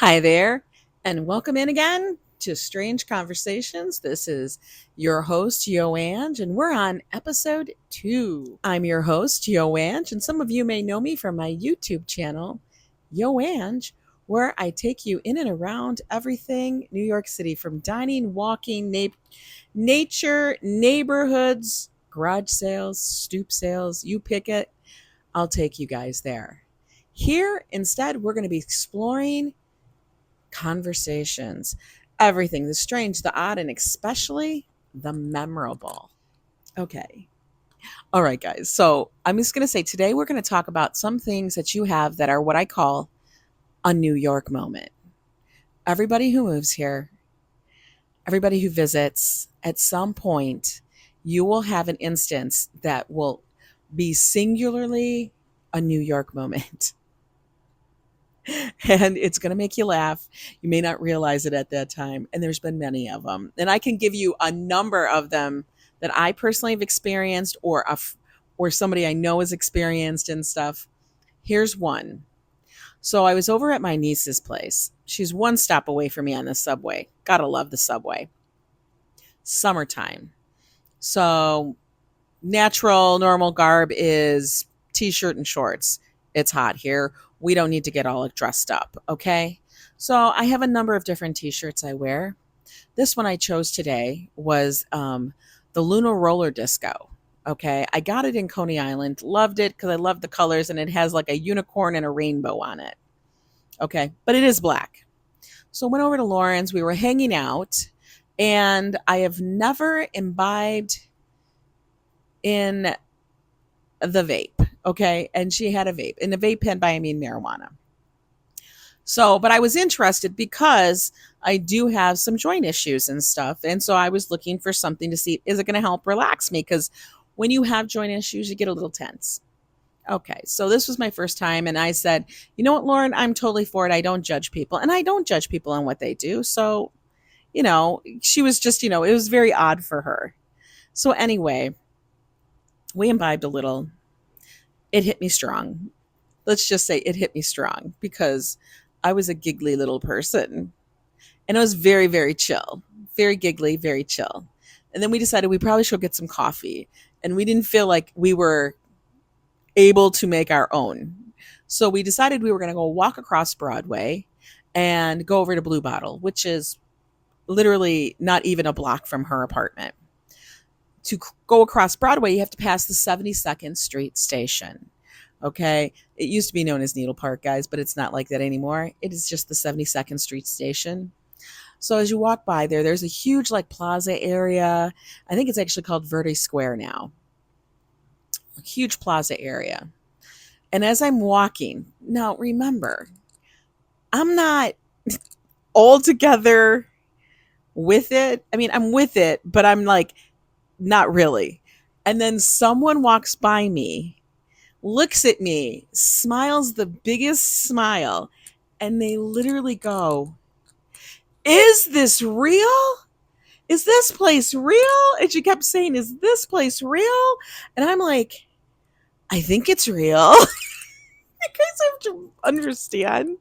Hi there, and welcome in again to Strange Conversations. This is your host, Yo Ang, and we're on episode 2. I'm your host, Yo Ang, and some of you may know me from my YouTube channel, Yo Ang, where I take you in and around everything New York City, from dining, walking, nature, neighborhoods, garage sales, stoop sales. You pick it, I'll take you guys there. Here, instead, we're going to be exploring conversations, everything, the strange, the odd, and especially the memorable. Okay. All right, guys. So I'm just going to say today we're going to talk about some things that you have that are what I call a New York moment. Everybody who moves here, everybody who visits, at some point, you will have an instance that will be singularly a New York moment. And it's going to make you laugh. You may not realize it at that time. And there's been many of them. And I can give you a number of them that I personally have experienced or somebody I know has experienced and stuff. Here's one. So I was over at my niece's place. She's one stop away from me on the subway. Gotta love the subway. Summertime. So natural, normal garb is t-shirt and shorts. It's hot here. We don't need to get all dressed up, okay? So I have a number of different t-shirts I wear. This one I chose today was the Lunar Roller Disco. Okay, I got it in Coney Island. Loved it because I love the colors, and it has like a unicorn and a rainbow on it. Okay, but it is black. So I went over to Lauren's. We were hanging out, and I have never imbibed in the vape. Okay, and she had a vape. In a vape pen by I mean marijuana. So, but I was interested because I do have some joint issues and stuff. And so I was looking for something to see, is it going to help relax me? Because when you have joint issues, you get a little tense. Okay, so this was my first time. And I said, you know what, Lauren, I'm totally for it. I don't judge people. And I don't judge people on what they do. So, she was just, it was very odd for her. So anyway, we imbibed a little. It hit me strong. Let's just say it hit me strong because I was a giggly little person. And it was very, very chill, very giggly, very chill. And then we decided we probably should get some coffee. And we didn't feel like we were able to make our own. So we decided we were going to go walk across Broadway and go over to Blue Bottle, which is literally not even a block from her apartment. To go across Broadway, you have to pass the 72nd Street station. Okay. It used to be known as Needle Park, guys, but it's not like that anymore. It is just the 72nd Street station. So as you walk by there, there's a huge like plaza area. I think it's actually called Verde Square now. A huge plaza area. And as I'm walking, now remember, I'm not altogether with it. I mean, I'm with it, but I'm like, not really. And then someone walks by me, looks at me, smiles the biggest smile, and they literally go, "Is this real? Is this place real?" And she kept saying, "Is this place real?" And I'm like, "I think it's real." You guys have to understand.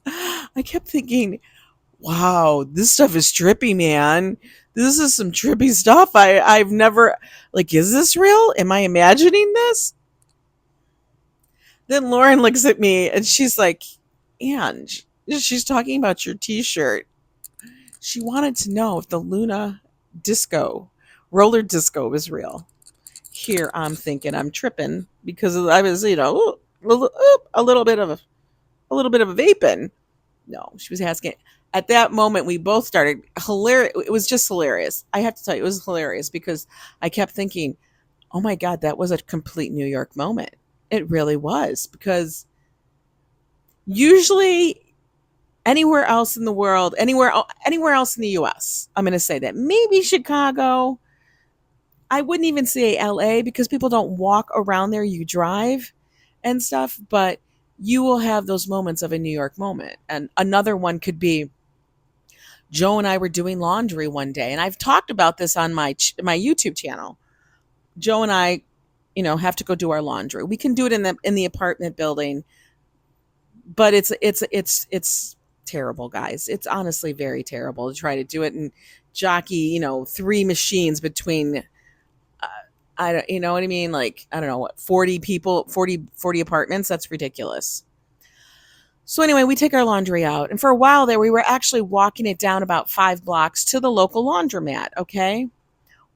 I kept thinking, wow, this stuff is trippy, man. This is some trippy stuff. I've never, like, is this real? Am I imagining this? Then Lauren looks at me and she's like, Ange, she's talking about your t-shirt. She wanted to know if the Luna disco, roller disco was real. Here I'm thinking I'm tripping because I was, a little bit of a vaping. No, she was asking. At that moment, we both started hilarious. It was just hilarious. I have to tell you, it was hilarious because I kept thinking, oh my God, that was a complete New York moment. It really was, because usually anywhere else in the world, anywhere else in the US, I'm going to say that maybe Chicago. I wouldn't even say LA because people don't walk around there, you drive and stuff, but you will have those moments of a New York moment. And another one could be Joe and I were doing laundry one day, and I've talked about this on my YouTube channel. Joe and I, have to go do our laundry. We can do it in the apartment building, but it's terrible, guys. It's honestly very terrible to try to do it and jockey, three machines between, I don't, you know what I mean? Like, I don't know what, 40 people, 40 apartments. That's ridiculous. So anyway, we take our laundry out. And for a while there, we were actually walking it down about 5 blocks to the local laundromat. Okay.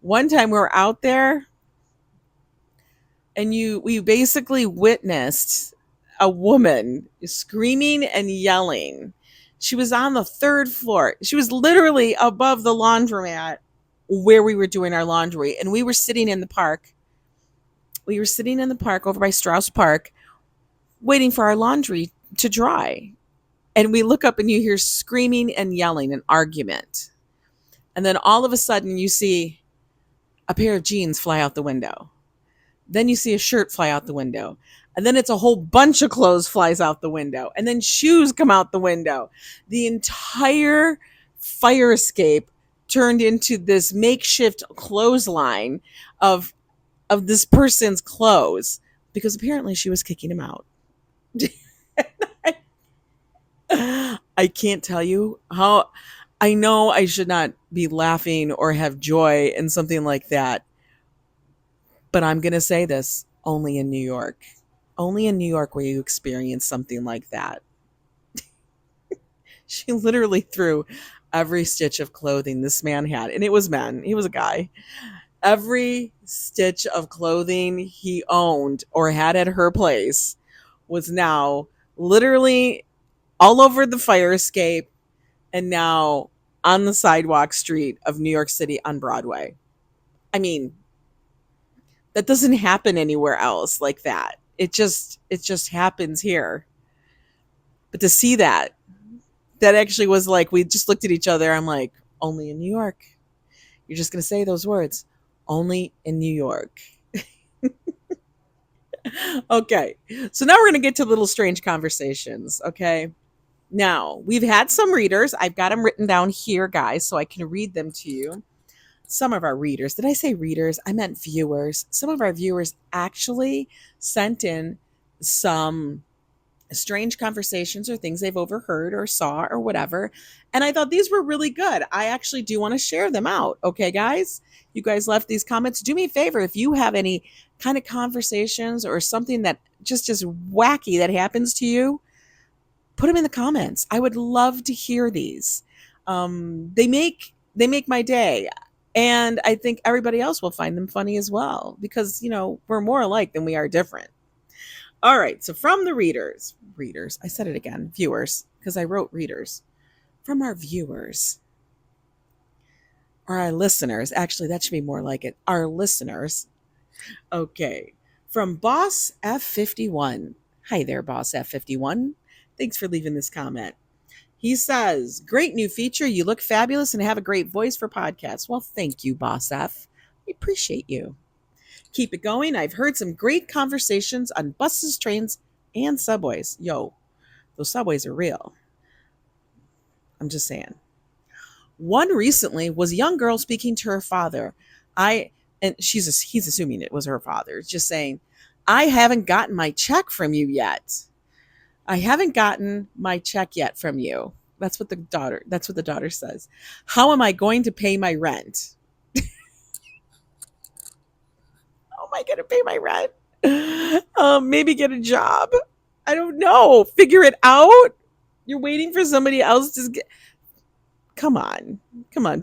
One time we were out there and we basically witnessed a woman screaming and yelling. She was on the third floor. She was literally above the laundromat where we were doing our laundry. And we were sitting in the park. We were sitting in the park over by Strauss Park, waiting for our laundry to dry. And we look up and you hear screaming and yelling, an argument. And then all of a sudden you see a pair of jeans fly out the window. Then you see a shirt fly out the window. And then it's a whole bunch of clothes flies out the window. And then shoes come out the window. The entire fire escape turned into this makeshift clothesline of this person's clothes because apparently she was kicking him out. I can't tell you how. I know I should not be laughing or have joy in something like that, but I'm going to say this, only in New York. Only in New York where you experience something like that. She literally threw every stitch of clothing this man had, and it was men. He was a guy. Every stitch of clothing he owned or had at her place was now literally all over the fire escape and now on the sidewalk street of New York City on Broadway. I mean, that doesn't happen anywhere else like that. It just happens here. But to see that actually was like, we just looked at each other. I'm like, only in New York. You're just going to say those words. Only in New York. Okay. So now we're going to get to little strange conversations. Okay. Now, we've had some readers. I've got them written down here, guys, so I can read them to you. Some of our readers, did I say readers? I meant viewers. Some of our viewers actually sent in some strange conversations or things they've overheard or saw or whatever. And I thought these were really good. I actually do want to share them out. Okay, guys? You guys left these comments. Do me a favor. If you have any kind of conversations or something that just wacky that happens to you, put them in the comments. I would love to hear these. They make my day. And I think everybody else will find them funny as well because, we're more alike than we are different. All right. So from the readers, I said it again, viewers, because I wrote readers. From our viewers or our listeners. Actually, that should be more like it. Our listeners. Okay. From Boss F51. Hi there, Boss F51. Thanks for leaving this comment. He says, great new feature. You look fabulous and have a great voice for podcasts. Well, thank you, Boss F. We appreciate you. Keep it going. I've heard some great conversations on buses, trains, and subways. Yo, those subways are real. I'm just saying. One recently was a young girl speaking to her father. He's assuming it was her father. It's just saying, I haven't gotten my check from you yet. I haven't gotten my check yet from you. That's what the daughter says. How am I going to pay my rent? How am I going to pay my rent? Maybe get a job. I don't know. Figure it out. You're waiting for somebody else to get. Come on,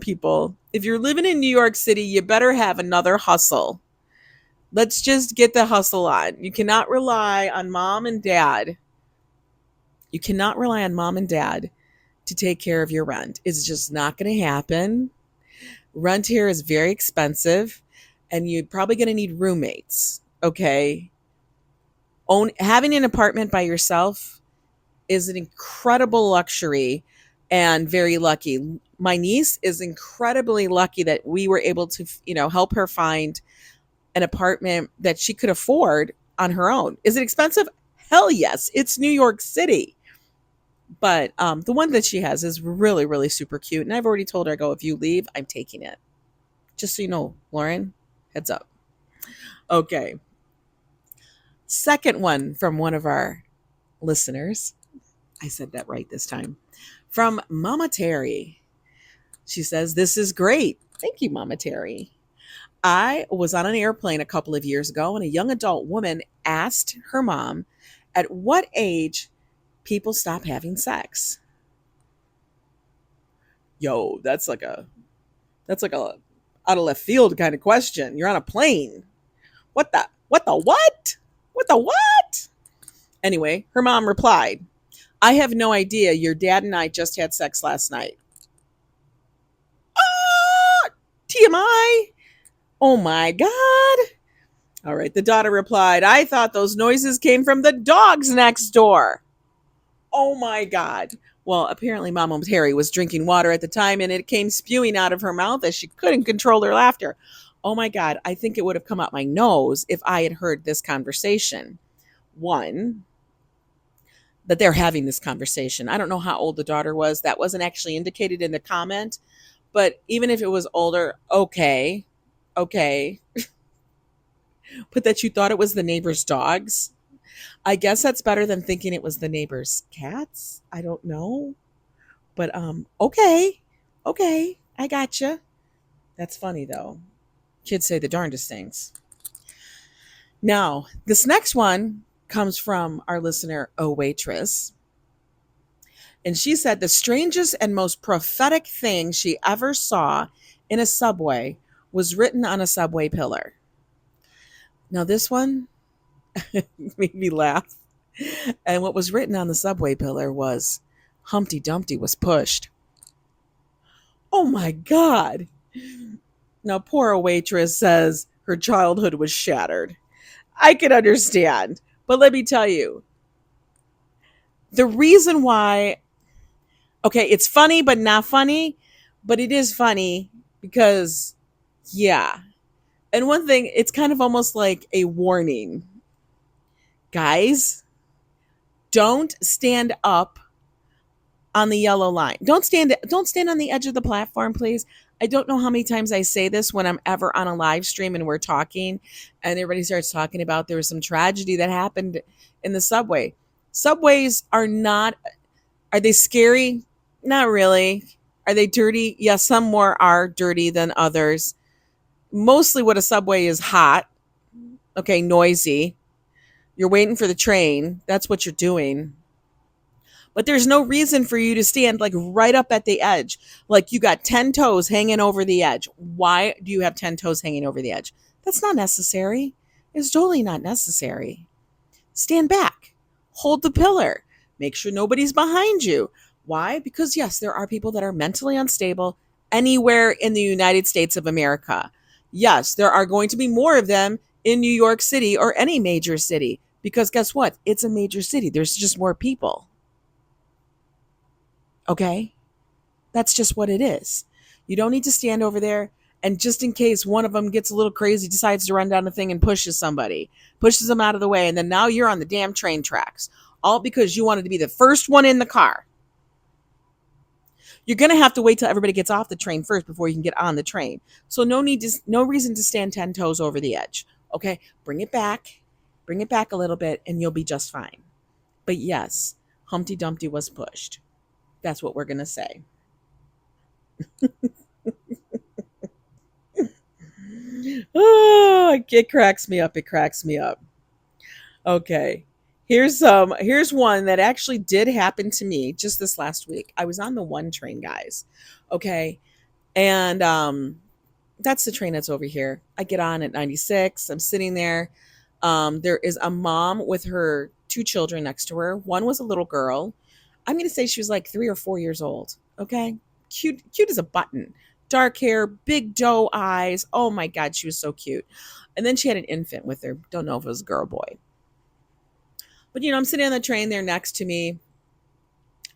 people. If you're living in New York City, you better have another hustle. Let's just get the hustle on. You cannot rely on mom and dad. You cannot rely on mom and dad to take care of your rent. It's just not going to happen. Rent here is very expensive, and you're probably going to need roommates. Okay. Having an apartment by yourself is an incredible luxury and very lucky. My niece is incredibly lucky that we were able to, help her find an apartment that she could afford on her own. Is it expensive? Hell yes. It's New York City. But the one that she has is really, really super cute. And I've already told her, if you leave, I'm taking it. Just so you know, Lauren, heads up. Okay. Second one from one of our listeners. I said that right this time. From Mama Terry. She says, "This is great. Thank you, Mama Terry. I was on an airplane a couple of years ago, and a young adult woman asked her mom at what age people stop having sex." Yo, that's like a out of left field kind of question. You're on a plane. What the what? Anyway, her mom replied, "I have no idea. Your dad and I just had sex last night." Ah, TMI. Oh my God. All right. The daughter replied, "I thought those noises came from the dogs next door." Oh my God. Well, apparently Mama Terry was drinking water at the time and it came spewing out of her mouth as she couldn't control her laughter. Oh my God. I think it would have come out my nose if I had heard this conversation. One, that they're having this conversation. I don't know how old the daughter was. That wasn't actually indicated in the comment. But even if it was older, okay. Okay. But that you thought it was the neighbor's dogs. I guess that's better than thinking it was the neighbor's cats. I don't know. But okay. Okay. I gotcha. That's funny though. Kids say the darndest things. Now, this next one comes from our listener, O Waitress. And she said the strangest and most prophetic thing she ever saw in a subway was written on a subway pillar. Now, this one made me laugh. And what was written on the subway pillar was Humpty Dumpty was pushed. Oh my God. Now, poor waitress says her childhood was shattered. I can understand. But let me tell you, the reason why, okay, it's funny, but not funny, but it is funny because, yeah. And one thing, it's kind of almost like a warning. Guys, don't stand up on the yellow line. Don't stand on the edge of the platform, please. I don't know how many times I say this when I'm ever on a live stream and we're talking and everybody starts talking about there was some tragedy that happened in the subway. Subways are they scary? Not really. Are they dirty? Yes, some more are dirty than others. Mostly what a subway is hot. Okay, noisy. You're waiting for the train. That's what you're doing. But there's no reason for you to stand like right up at the edge. Like you got 10 toes hanging over the edge. Why do you have 10 toes hanging over the edge? That's not necessary. It's totally not necessary. Stand back. Hold the pillar. Make sure nobody's behind you. Why? Because yes, there are people that are mentally unstable anywhere in the United States of America. Yes, there are going to be more of them in New York City or any major city because guess what? It's a major city. There's just more people. Okay? That's just what it is. You don't need to stand over there and just in case one of them gets a little crazy, decides to run down the thing and pushes them out of the way, and then now you're on the damn train tracks. All because you wanted to be the first one in the car. You're going to have to wait till everybody gets off the train first before you can get on the train. So no reason to stand 10 toes over the edge. Okay? Bring it back. Bring it back a little bit and you'll be just fine. But yes, Humpty Dumpty was pushed. That's what we're going to say. Oh, it cracks me up. It cracks me up. Okay. Here's one that actually did happen to me just this last week. I was on the one train, guys. Okay. And that's the train that's over here. I get on at 96. I'm sitting there. There is a mom with her two children next to her. One was a little girl. I'm going to say she was like 3 or 4 years old. Okay. Cute as a button. Dark hair, big doe eyes. Oh my God, she was so cute. And then she had an infant with her. Don't know if it was a girl or boy. But I'm sitting on the train there next to me.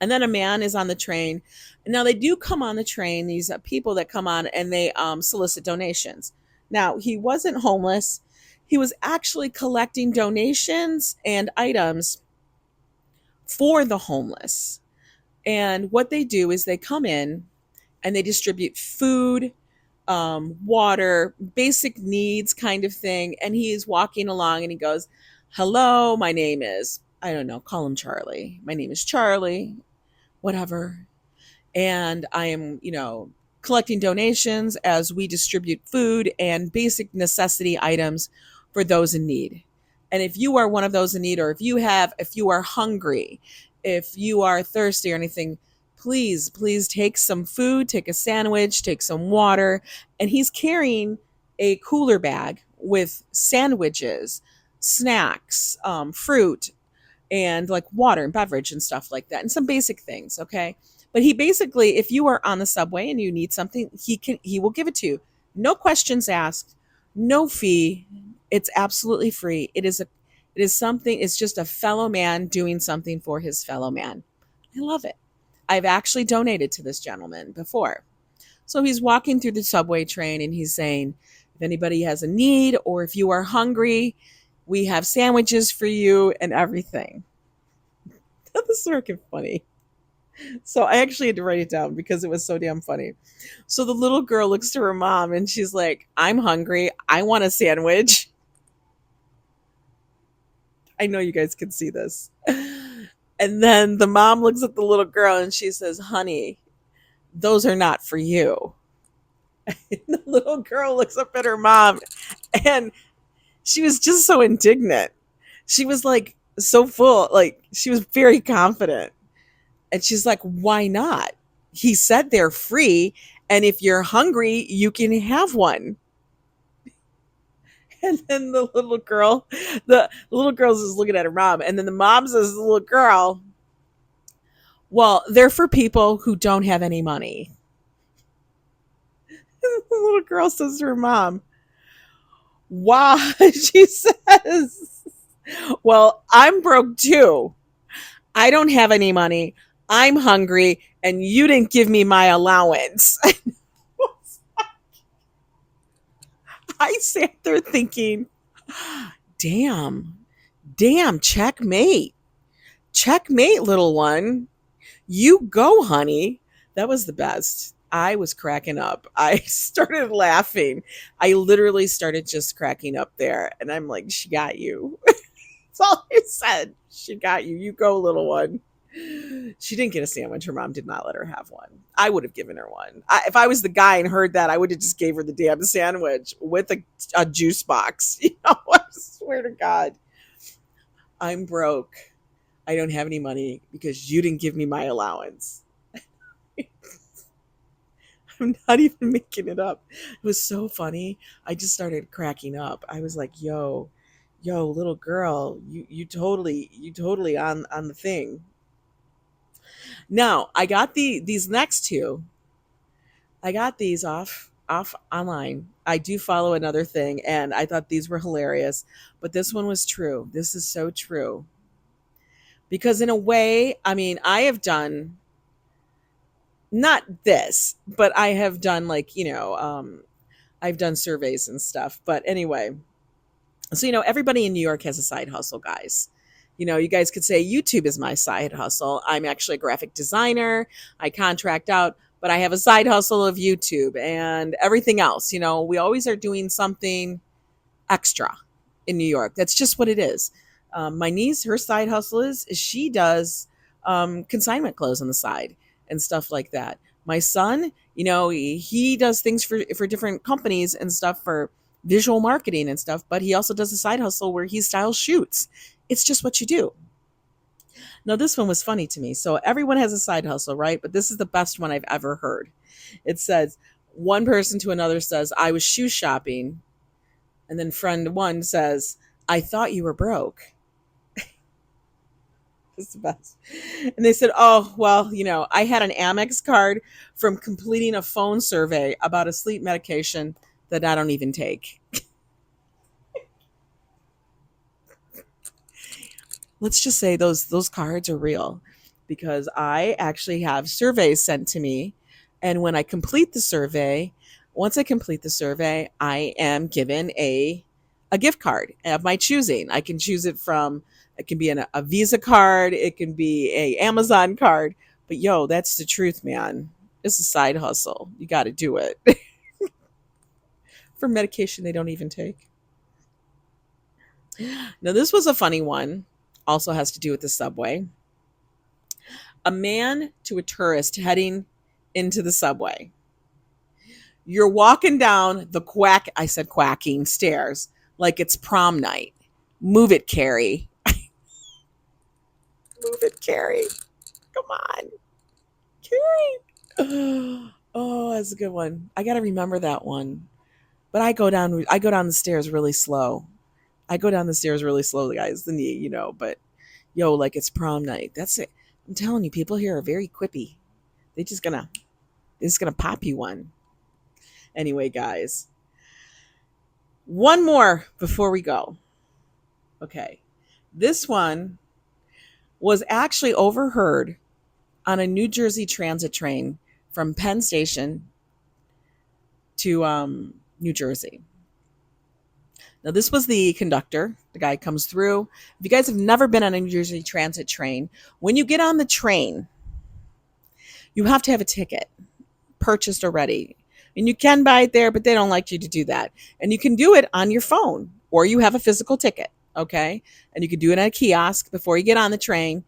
And then a man is on the train. And now they do come on the train, these people that come on and they solicit donations. Now, he wasn't homeless. He was actually collecting donations and items for the homeless. And what they do is they come in and they distribute food, water, basic needs kind of thing. And he's walking along and he goes, "Hello, my name is," I don't know, call him Charlie. "My name is Charlie," whatever. and I am, collecting donations as we distribute food and basic necessity items for those in need. And if you are one of those in need, or if you are hungry, if you are thirsty or anything, please take some food, take a sandwich, take some water. And he's carrying a cooler bag with sandwiches, snacks, fruit, and like water and beverage and stuff like that, and some basic things. Okay. But he basically, if you are on the subway and you need something, he will give it to you. No questions asked, no fee. It's absolutely free. It is something, it's just a fellow man doing something for his fellow man. I love it. I've actually donated to this gentleman before. So he's walking through the subway train and he's saying, if anybody has a need or if you are hungry, we have sandwiches for you and everything. That was freaking funny. So I actually had to write it down because it was so damn funny. So the little girl looks to her mom and she's like, I'm hungry. I want a sandwich. I know you guys can see this. And then the mom looks at the little girl and she says, honey, those are not for you. And the little girl looks up at her mom and she was just so indignant. She was like so full, like she was very confident. And she's like, why not? He said they're free. And if you're hungry, you can have one. And then the little girl's just looking at her mom. And then the mom says to the little girl, well, they're for people who don't have any money. And the little girl says to her mom, why? She says, well, I'm broke too. I don't have any money. I'm hungry, and you didn't give me my allowance. I sat there thinking, damn, checkmate. Checkmate, little one. You go, honey. That was the best. I was cracking up. I started laughing. I literally started just cracking up there. And I'm like, she got you. That's all I said. She got you. You go, little one. She didn't get a sandwich. Her mom did not let her have one. I would have given her one. If I was the guy and heard that, I would have just gave her the damn sandwich with a juice box. I swear to God. I'm broke. I don't have any money because you didn't give me my allowance. I'm not even making it up. It was so funny. I just started cracking up. I was like, yo, little girl, you totally on the thing. Now, I got these next two. I got these off online. I do follow another thing and I thought these were hilarious, but this one was true. This is so true. Because in a way, I mean, I have done not this, but I have done like, I've done surveys and stuff. But anyway, so everybody in New York has a side hustle, guys. You guys could say YouTube is my side hustle. I'm actually a graphic designer. I contract out, but I have a side hustle of YouTube and everything else. We always are doing something extra in New York. That's just what it is. My niece, her side hustle is she does consignment clothes on the side and stuff like that. My son, he does things for different companies and stuff for visual marketing and stuff, but he also does a side hustle where he styles shoots. It's just what you do. Now, this one was funny to me. So everyone has a side hustle, right? But this is the best one I've ever heard. It says, one person to another says, I was shoe shopping. And then friend one says, I thought you were broke. It's the best. And they said, oh, well, I had an Amex card from completing a phone survey about a sleep medication that I don't even take. Let's just say those cards are real because I actually have surveys sent to me. And when I complete the survey, once I complete the survey, I am given a gift card of my choosing. I can choose it from, it can be a Visa card, it can be a Amazon card. But yo, that's the truth, man. It's a side hustle. You got to do it. For medication they don't even take. Now, this was a funny one. Also has to do with the subway. A man to a tourist heading into the subway. You're walking down the I said quacking stairs like it's prom night. Move it, Carrie. Move it, Carrie. Come on, Carrie. Oh, that's a good one. I got to remember that one. But I go down the stairs really slow. I go down the stairs really slowly, guys. The knee, but yo, like it's prom night. That's it. I'm telling you, people here are very quippy. They just gonna they're just gonna pop you one. Anyway, guys. One more before we go. Okay. This one was actually overheard on a New Jersey transit train from Penn Station to New Jersey. Now, this was the conductor. The guy comes through. If you guys have never been on a New Jersey transit train, when you get on the train, you have to have a ticket purchased already. And you can buy it there, but they don't like you to do that. And you can do it on your phone or you have a physical ticket. Okay. And you can do it at a kiosk before you get on the train,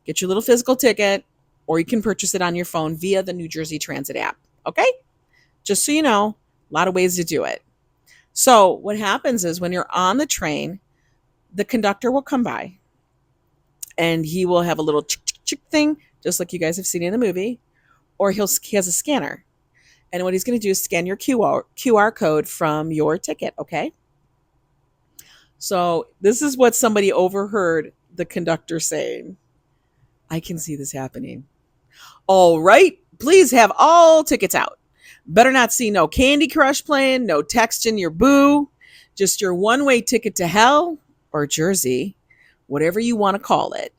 get your little physical ticket, or you can purchase it on your phone via the New Jersey Transit app. Okay. Just so you know, a lot of ways to do it. So what happens is when you're on the train, the conductor will come by and he will have a little chick, chick, chick thing, just like you guys have seen in the movie, or he has a scanner. And what he's going to do is scan your QR code from your ticket, okay? So this is what somebody overheard the conductor saying. I can see this happening. All right, please have all tickets out. Better not see no Candy Crush playing, no texting your boo, just your one-way ticket to hell or Jersey, whatever you want to call it.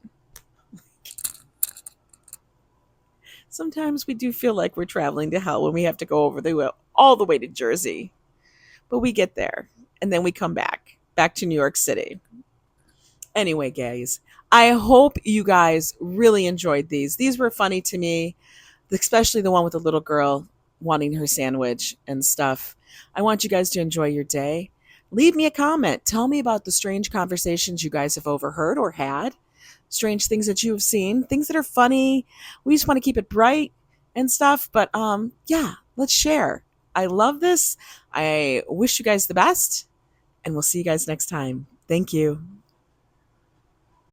Sometimes we do feel like we're traveling to hell when we have to go all the way to Jersey. But we get there and then we come back to New York City. Anyway, guys, I hope you guys really enjoyed these. These were funny to me, especially the one with the little girl wanting her sandwich and stuff. I want you guys to enjoy your day. Leave me a comment. Tell me about the strange conversations you guys have overheard or had, strange things that you have seen, things that are funny. We just want to keep it bright and stuff. But yeah, let's share. I love this. I wish you guys the best, and we'll see you guys next time. Thank you.